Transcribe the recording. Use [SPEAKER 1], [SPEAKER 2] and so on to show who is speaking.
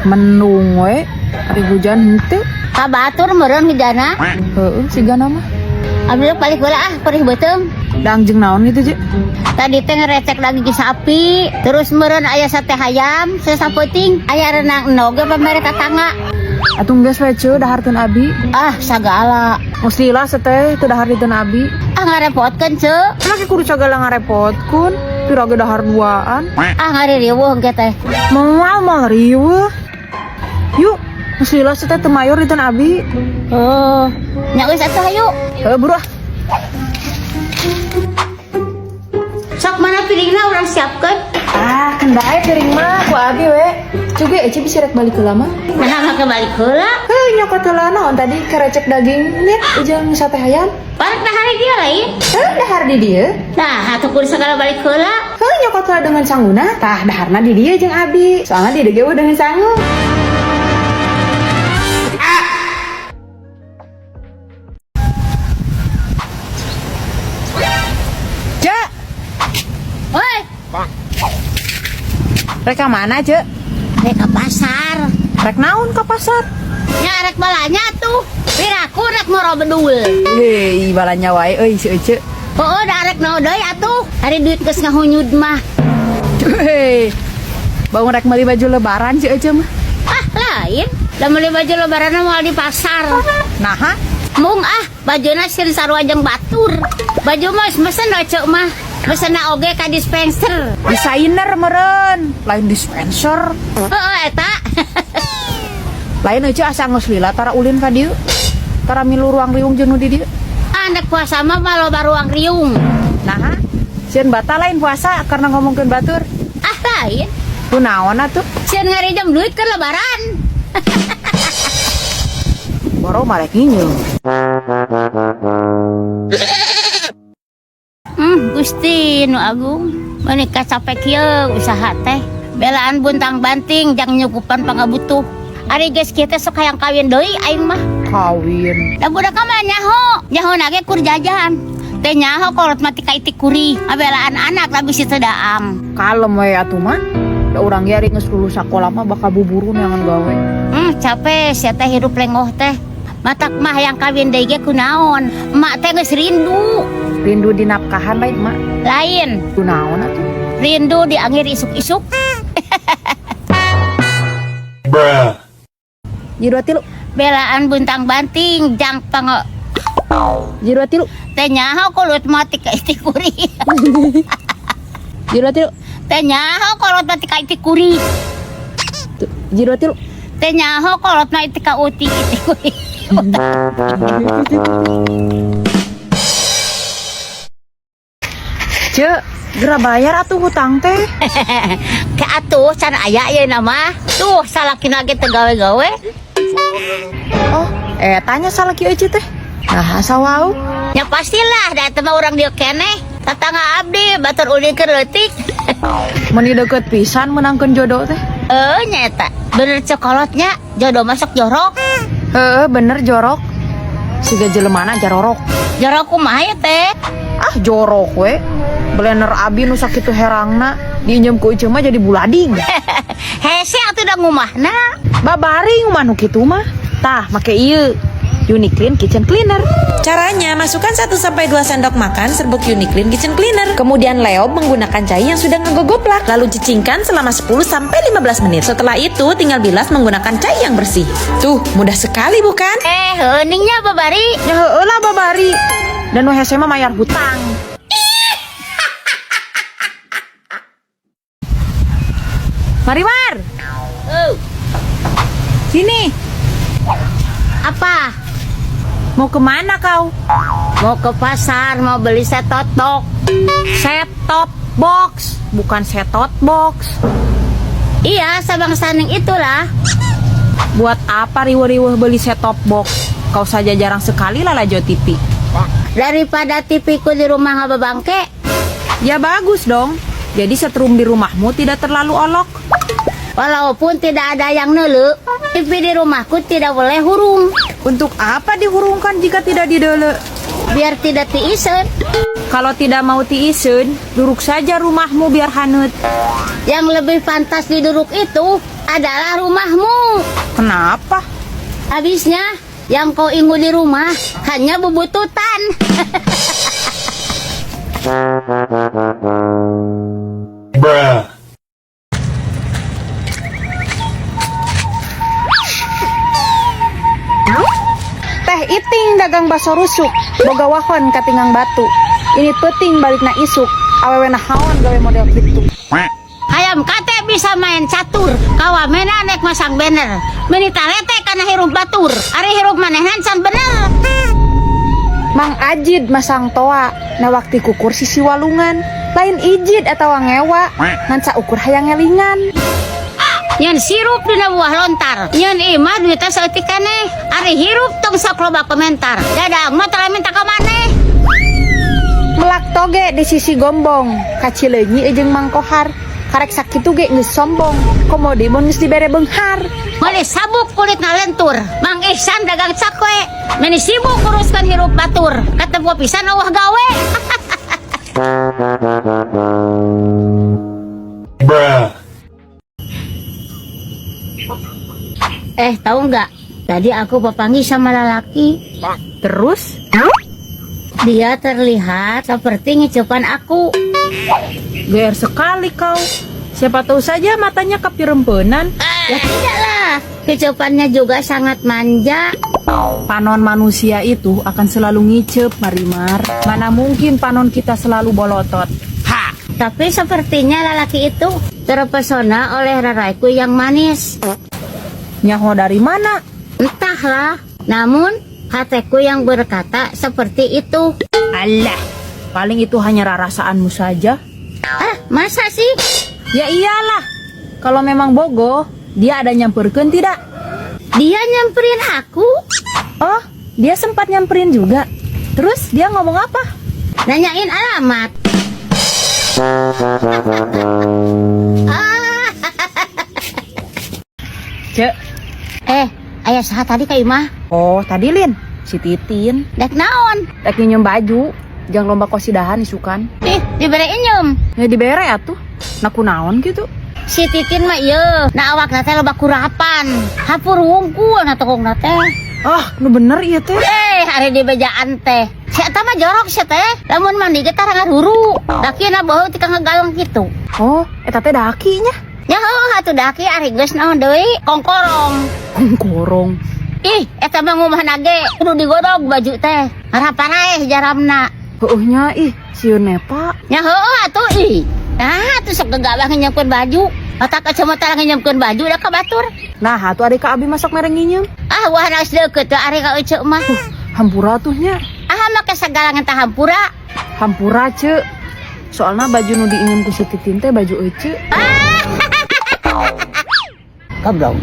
[SPEAKER 1] Mendung we, hari hujan henteu.
[SPEAKER 2] Kabatur meureun hujana.
[SPEAKER 1] Heeh, sigana mah.
[SPEAKER 2] Abdi balik heula perih beuteung.
[SPEAKER 1] Dangjeng naon gitu, Je?
[SPEAKER 2] Tadi teh ngerecek daging sapi, terus meureun aya sate hayam, sasaputing, aya renang enog ge pamere tatangga.
[SPEAKER 1] Atuh geus we ce daharkeun abi.
[SPEAKER 2] Ah, sagala.
[SPEAKER 1] Mustilah seteh teu dahar diteun abi.
[SPEAKER 2] Ah ngarepotkeun ce.
[SPEAKER 1] Laki kudu sagala ngarepotkeun, pira ge dahar duaan.
[SPEAKER 2] Ah ngaririweuh engke teh.
[SPEAKER 1] Moal riweuh. Yuk, mustilah seteh teu mayor diteun abi.
[SPEAKER 2] Oh, nya geus atuh hayu.
[SPEAKER 1] Heuh buru ah.
[SPEAKER 2] Sok mana piringna urang siapkeun.
[SPEAKER 1] Ah, kendai piring mah ku abi we. Cuge ece bisa rek balik heula mah.
[SPEAKER 2] Nah, mah balik heula.
[SPEAKER 1] Heuh nyokot heula naon tadi kerecek daging net jeung sate hayam.
[SPEAKER 2] Balik dahar dia lain.
[SPEAKER 1] Heuh dahar di dieu.
[SPEAKER 2] Nah, atuh kudu segala balik heula.
[SPEAKER 1] Heuh nyokot heula dengan sangguna. Tah daharna di dieu jeung abi. Soalnya di dieu dengan sangu.
[SPEAKER 2] Woi,
[SPEAKER 1] Rek ka mana, Ce?
[SPEAKER 2] rek ka pasar.
[SPEAKER 1] Rek naon ka pasar?
[SPEAKER 2] Nya rek balanya tuh. Piraku rek ngoro bedul.
[SPEAKER 1] Hei, balanya wae euy si Ece.
[SPEAKER 2] Oh, da rek naon deui atuh. Hari duit geus ngahunyud mah.
[SPEAKER 1] Hei. Bang rek meuli baju lebaran si Ece mah.
[SPEAKER 2] Ah, lain. Da meuli baju lebaran mah di pasar.
[SPEAKER 1] Naha?
[SPEAKER 2] Mung bajuna sieun sarua jeung batur. Baju mah geus mesen we ceuk mah. Mesenna oge ka dispenser.
[SPEAKER 1] Desainer meureun, lain dispenser.
[SPEAKER 2] Heeh eta.
[SPEAKER 1] Lain Ece asa geus lila tara ulin ka dieu. Tara milu ruang riung jeung nu di dieu.
[SPEAKER 2] Anak puasa mah loba ruang riung.
[SPEAKER 1] Naha? Sieun batal lain puasa karena ngomongkeun batur.
[SPEAKER 2] Ah, lain.
[SPEAKER 1] Kunaon atuh?
[SPEAKER 2] Sieun ngarijam duit keur lebaran.
[SPEAKER 1] Boro marek nginyeul.
[SPEAKER 2] Gusti nu agung, menikah capek kieu usaha teh. Belaan buntang banting jang nyukupan pangabutuh. Ari geus kieu teh sok hayang kawin deui aing mah.
[SPEAKER 1] Kawin.
[SPEAKER 2] Da budak mah nyaho, nyahona ge kur jajan. Teh nyaho kolot mati ka itik kuri. Belaan anak da bisi teu daam.
[SPEAKER 1] Kalem we atuh mah. Da urang ge ari geus lulus sakola mah bakal buburu neangan gawe.
[SPEAKER 2] Capek sia teh hirup lengoh teh. Matak mah hayang kawin deui ge kunaon? Emak teh geus rindu.
[SPEAKER 1] Rindu dinapkahan lain mak.
[SPEAKER 2] Lain,
[SPEAKER 1] Kunaon atuh?
[SPEAKER 2] rindu diangir isuk-isuk.
[SPEAKER 3] Bruh.
[SPEAKER 1] Jiru tilu.
[SPEAKER 2] Belaan buntang banting jang
[SPEAKER 1] Jiru tilu.
[SPEAKER 2] teh nyaho kolot mati ka itik kuri.
[SPEAKER 1] Jiru tilu.
[SPEAKER 2] Teh nyaho kolot mati ka itik kuri.
[SPEAKER 1] Jiru tilu.
[SPEAKER 2] Teh nyaho kolot mati ka uti itik kuri.
[SPEAKER 1] Cek, gera bayar atuh hutang teh.
[SPEAKER 2] Ke atuh can aya ye nama. Tuh salakina ge teu gawe-gawe.
[SPEAKER 1] Oh, tanya salah kieu Ece teh. Nah, sawau.
[SPEAKER 2] Ya pastilah da teh mah urang dieu keneh. Tatangga abdi batur ulin keur leutik.
[SPEAKER 1] Mun deket pisan menangkeun jodoh teh.
[SPEAKER 2] Nya eta. Bener cokolotnya jodoh masuk jorok.
[SPEAKER 1] Heeh, bener jorok. Siga jelemana jarorok.
[SPEAKER 2] Jorok kumaha ya teh?
[SPEAKER 1] Ah, jorok we. Blender abi nu sakitu herangna diinjem ku Ece mah jadi bulading.
[SPEAKER 2] Hese atuh da ngumahna.
[SPEAKER 1] Babari ngumah nu kitu mah. Tah, make ieu. Uniclean Kitchen Cleaner.
[SPEAKER 4] Caranya, masukkan 1-2 sendok makan serbuk Uniclean Kitchen Cleaner. Kemudian leop menggunakan cai yang sudah ngegogoplak. Lalu cicingkan selama 10-15 menit. Setelah itu, tinggal bilas menggunakan cai yang bersih. Tuh, mudah sekali bukan?
[SPEAKER 2] Heuningnya babari.
[SPEAKER 1] Ya heueuh lah babari. Dan nu hese mah mayar hutang. Marimar,
[SPEAKER 2] Oh,
[SPEAKER 1] sini.
[SPEAKER 2] apa?
[SPEAKER 1] Mau kemana kau?
[SPEAKER 2] Mau ke pasar, mau beli set-top box.
[SPEAKER 1] Set-top box, bukan setot box.
[SPEAKER 2] Iya, sabang saning itulah.
[SPEAKER 1] Buat apa riweuh-riweuh beli set-top box? Kau saja jarang sekali lalajo TV.
[SPEAKER 2] Daripada TV-ku di rumah ngababangke.
[SPEAKER 1] Ya bagus dong. Jadi setrum di rumahmu tidak terlalu olok.
[SPEAKER 2] Walaupun tidak ada yang neuleu, TV di rumahku tidak boleh hurung.
[SPEAKER 1] Untuk apa dihurungkan jika tidak didele?
[SPEAKER 2] Biar tidak tiisen.
[SPEAKER 1] Kalau tidak mau tiisen, duruk saja rumahmu biar hanut.
[SPEAKER 2] Yang lebih pantas diduduk itu adalah rumahmu.
[SPEAKER 1] Kenapa?
[SPEAKER 2] Habisnya yang kau ingin di rumah hanya bebututan.
[SPEAKER 1] Teh Iting dagang baso rusuk, boga wahon katingang batu. Ini peting balik na isuk, awewe nahawan gawe model gitu.
[SPEAKER 2] Hayam kate bisa main catur, kawa mena nek masang banner. Menita lete kana hirup batur, ari hirup manehnan can bener.
[SPEAKER 1] Mang Ajid masang toa, na waktu ku kursi si walungan. Lain ijid atau ngewa, nganca ukur hayang ngelingan.
[SPEAKER 2] Nyen sirup dina buah lontar, nyen imah duita saeutikane. Ari hirup tong sok loba komentar. Dadang mah tara minta ka maneh.
[SPEAKER 1] Melak toge di sisi gombong, kacileunyi jeung mangkohar. Karek sakitu ge geus sombong, komodi mun geus dibere beunghar.
[SPEAKER 2] Mani sabuk kulit ngalentur, Mang Ihsan dagang cakwe. Mani sibuk uruskan hirup batur, ketemu pisan eueuh gawe. Tahu nggak? Tadi aku papangi sama lelaki.
[SPEAKER 1] Terus?
[SPEAKER 2] Dia terlihat seperti ngicupan aku.
[SPEAKER 1] Geer sekali kau. Siapa tahu saja matanya kapirempenan.
[SPEAKER 2] Ya tidaklah, kecupannya juga sangat manja.
[SPEAKER 1] Panon manusia itu akan selalu ngicep, Marimar. Mana mungkin panon kita selalu bolotot.
[SPEAKER 2] Tapi sepertinya lelaki itu terpesona oleh raraiku yang manis.
[SPEAKER 1] Nyaho dari mana?
[SPEAKER 2] Entahlah, namun hatiku yang berkata seperti itu.
[SPEAKER 1] Alah, paling itu hanya rasaanmu saja.
[SPEAKER 2] Masa sih?
[SPEAKER 1] Ya iyalah. Kalau memang bogo, dia ada nyamperkeun tidak?
[SPEAKER 2] Dia nyamperin aku?
[SPEAKER 1] Oh, dia sempat nyamperin juga. Terus dia ngomong apa?
[SPEAKER 2] Nanyain alamat.
[SPEAKER 1] Cek.
[SPEAKER 2] Ayah saha tadi ka imah?
[SPEAKER 1] Oh, tadi Lin, si Titin.
[SPEAKER 2] Dek naon?
[SPEAKER 1] Dek nyum baju, jangan lomba kosidahan isukan.
[SPEAKER 2] Dibere inyum.
[SPEAKER 1] Ya dibere atuh. Naku naon gitu.
[SPEAKER 2] Si Titin mah ieu, na awak nate loba kurapan. Hapur wungkul na tokong nate.
[SPEAKER 1] Ah, nu bener ieu teh.
[SPEAKER 2] Hari di bejaan teh. Si eta mah jorok si teh. Lamun mandi ge tara ngaruru. Dakina beuh ti ka ngagalong kitu.
[SPEAKER 1] Oh, eta teh dakinya.
[SPEAKER 2] Ya atuh daki ari geus naon deui? Kongkorong.
[SPEAKER 1] Korong.
[SPEAKER 2] Eta mah ngumah nage kudu digodog baju teh. Harapan jaramna.
[SPEAKER 1] Heuhnya sieun nepa.
[SPEAKER 2] Ya atuh atuh sok gegabah ngenyamkeun baju. Otak kacamata ngenyamkeun baju da ka batur.
[SPEAKER 1] Nah, atuh adik ka abi masak mereng nginyeum.
[SPEAKER 2] Wah geus deukeut teh ari ka eceuk mah.
[SPEAKER 1] Hampura tuh nya.
[SPEAKER 2] Make segala teh hampura.
[SPEAKER 1] Hampura, Ceu. Soalna baju nu diingeun ku si Titin teh baju ece.
[SPEAKER 2] Goblok.